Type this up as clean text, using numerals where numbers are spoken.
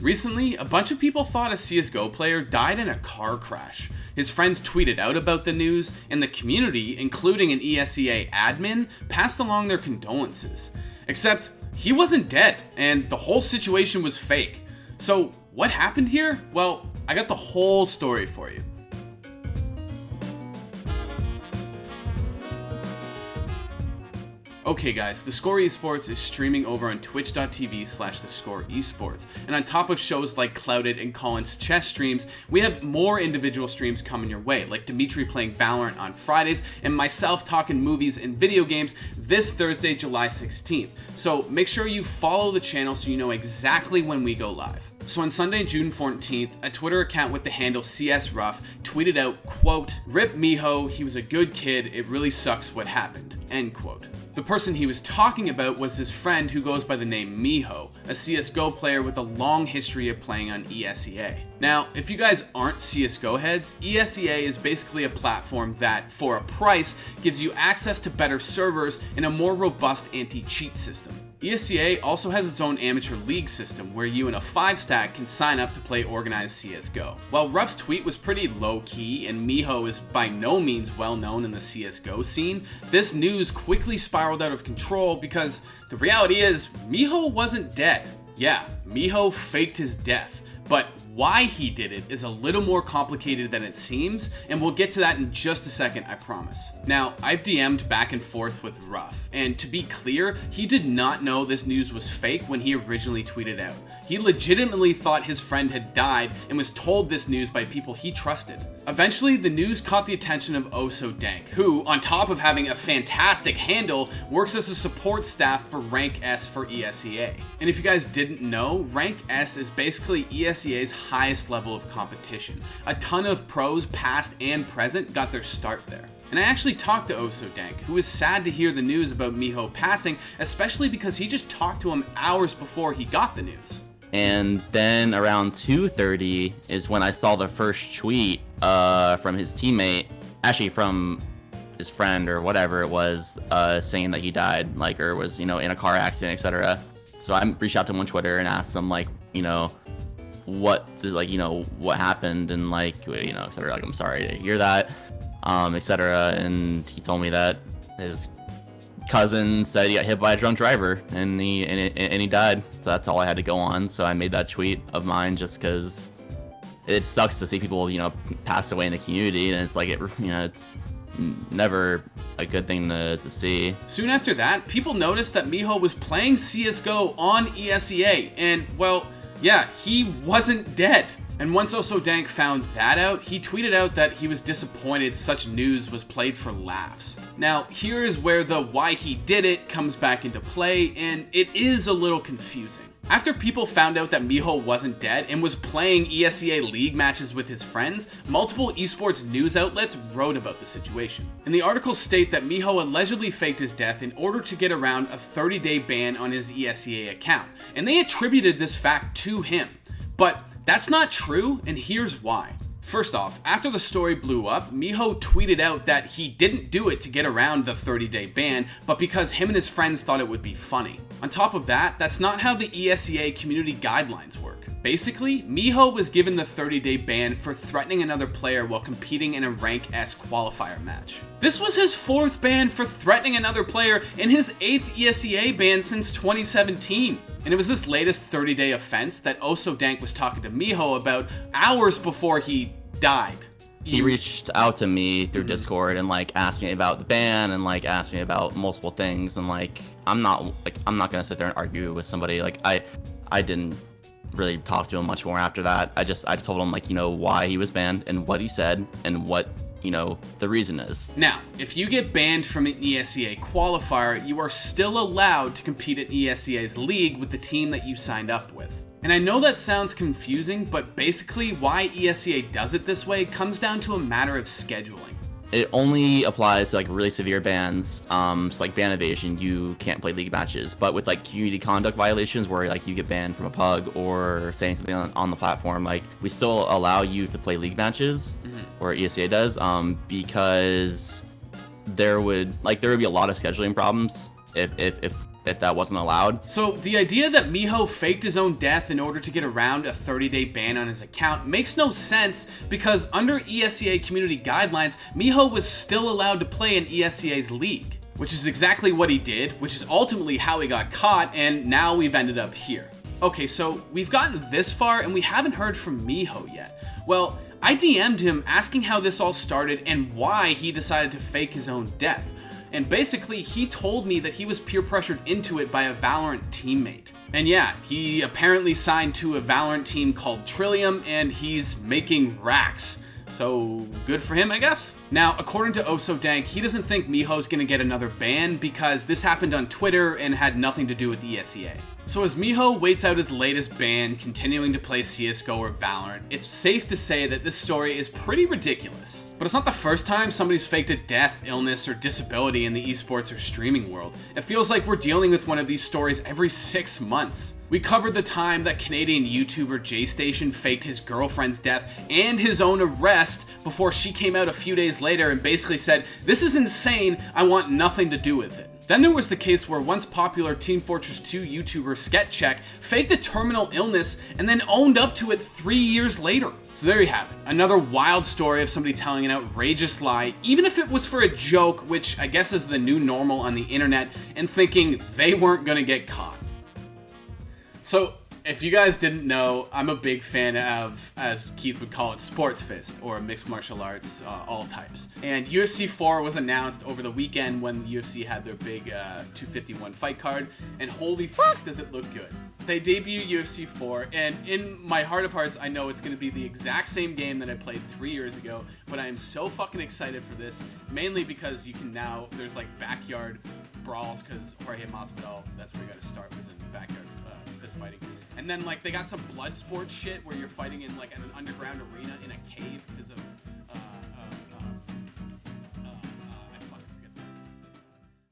Recently, a bunch of people thought a CSGO player died in a car crash. His friends tweeted out about the news, and the community, including an ESEA admin, passed along their condolences. Except, he wasn't dead, and the whole situation was fake. So, what happened here? Well, I got the whole story for you. Okay guys, theScore esports is streaming over on twitch.tv/theScore esports. And on top of shows like Clouded and Colin's chess streams, we have more individual streams coming your way, like Dimitri playing Valorant on Fridays, and myself talking movies and video games this Thursday, July 16th. So make sure you follow the channel so you know exactly when we go live. So on Sunday, June 14th, a Twitter account with the handle CSRuff tweeted out, quote, "Rip Meho, he was a good kid, it really sucks what happened," end quote. The person he was talking about was his friend who goes by the name Meho, a CSGO player with a long history of playing on ESEA. Now, if you guys aren't CSGO heads, ESEA is basically a platform that, for a price, gives you access to better servers and a more robust anti-cheat system. ESEA also has its own amateur league system where you and a 5-stack can sign up to play organized CSGO. While Ruff's tweet was pretty low-key and Meho is by no means well known in the CSGO scene, this news quickly spiraled out of control because the reality is Meho wasn't dead. Yeah, Meho faked his death, but why he did it is a little more complicated than it seems, and we'll get to that in just a second, I promise. Now, I've DM'd back and forth with Ruff, and to be clear, he did not know this news was fake when he originally tweeted out. He legitimately thought his friend had died and was told this news by people he trusted. Eventually, the news caught the attention of OhSoDank, who, on top of having a fantastic handle, works as a support staff for Rank S for ESEA. And if you guys didn't know, Rank S is basically ESEA's highest level of competition. A ton of pros, past and present, got their start there. And I actually talked to OhSoDank, who was sad to hear the news about Meho passing, especially because he just talked to him hours before he got the news. And then around 2:30 is when I saw the first tweet from his teammate, actually from his friend or whatever it was, saying that he died, like, or was, in a car accident, etc. So I reached out to him on Twitter and asked him, like, what happened, and etc. Like, I'm sorry to hear that, etc. And he told me that his cousin said he got hit by a drunk driver and he died. So that's all I had to go on. So I made that tweet of mine just because it sucks to see people, pass away in the community, and it's like it's never a good thing to see. Soon after that, people noticed that Meho was playing CSGO on ESEA, and well, yeah, he wasn't dead. And once OhSoDank found that out, he tweeted out that he was disappointed such news was played for laughs. Now, here is where the why he did it comes back into play, and it is a little confusing. After people found out that Meho wasn't dead and was playing ESEA League matches with his friends, multiple esports news outlets wrote about the situation. And the articles state that Meho allegedly faked his death in order to get around a 30-day ban on his ESEA account, and they attributed this fact to him. But that's not true, and here's why. First off, after the story blew up, Meho tweeted out that he didn't do it to get around the 30-day ban, but because him and his friends thought it would be funny. On top of that, that's not how the ESEA community guidelines work. Basically, Meho was given the 30-day ban for threatening another player while competing in a Rank S qualifier match. This was his 4th ban for threatening another player and his 8th ESEA ban since 2017. And it was this latest 30-day offense that OhSoDank was talking to Meho about hours before he died. He reached out to me through Discord and asked me about the ban and asked me about multiple things, and I'm not gonna sit there and argue with somebody. I didn't really talk to him much more after that. I told him why he was banned and what he said and what the reason is. Now, if you get banned from an ESEA qualifier, you are still allowed to compete at ESEA's league with the team that you signed up with. And I know that sounds confusing, but basically why ESEA does it this way comes down to a matter of scheduling. It only applies to really severe bans, so ban evasion, you can't play league matches. But with community conduct violations where you get banned from a pug or saying something on the platform, we still allow you to play league matches, or ESEA does, because there would be a lot of scheduling problems if if that wasn't allowed. So the idea that Meho faked his own death in order to get around a 30-day ban on his account makes no sense, because under ESEA community guidelines, Meho was still allowed to play in ESEA's league, which is exactly what he did, which is ultimately how he got caught, and now we've ended up here. Okay, so we've gotten this far and we haven't heard from Meho yet. Well, I DM'd him asking how this all started and why he decided to fake his own death. And basically, he told me that he was peer pressured into it by a Valorant teammate. And yeah, he apparently signed to a Valorant team called Trillium, and he's making racks. So good for him, I guess. Now, according to OsoDank, he doesn't think Meho's gonna get another ban because this happened on Twitter and had nothing to do with ESEA. So as Meho waits out his latest ban, continuing to play CSGO or Valorant, it's safe to say that this story is pretty ridiculous. But it's not the first time somebody's faked a death, illness, or disability in the esports or streaming world. It feels like we're dealing with one of these stories every 6 months. We covered the time that Canadian YouTuber JStation faked his girlfriend's death and his own arrest before she came out a few days later and basically said, "This is insane, I want nothing to do with it." Then there was the case where once popular Team Fortress 2 YouTuber Sketcheck faked a terminal illness and then owned up to it 3 years later. So there you have it, another wild story of somebody telling an outrageous lie, even if it was for a joke, which I guess is the new normal on the internet, and thinking they weren't gonna get caught. So, if you guys didn't know, I'm a big fan of, as Keith would call it, sports fist, or mixed martial arts, all types. And UFC 4 was announced over the weekend when the UFC had their big 251 fight card, and holy fuck does it look good. They debut UFC 4, and in my heart of hearts, I know it's going to be the exact same game that I played 3 years ago, but I am so fucking excited for this, mainly because you can now, there's like backyard brawls, because Jorge Masvidal, that's where you got to start, was in backyard fist fighting. And then like they got some blood sport shit where you're fighting in like an underground arena in a cave because of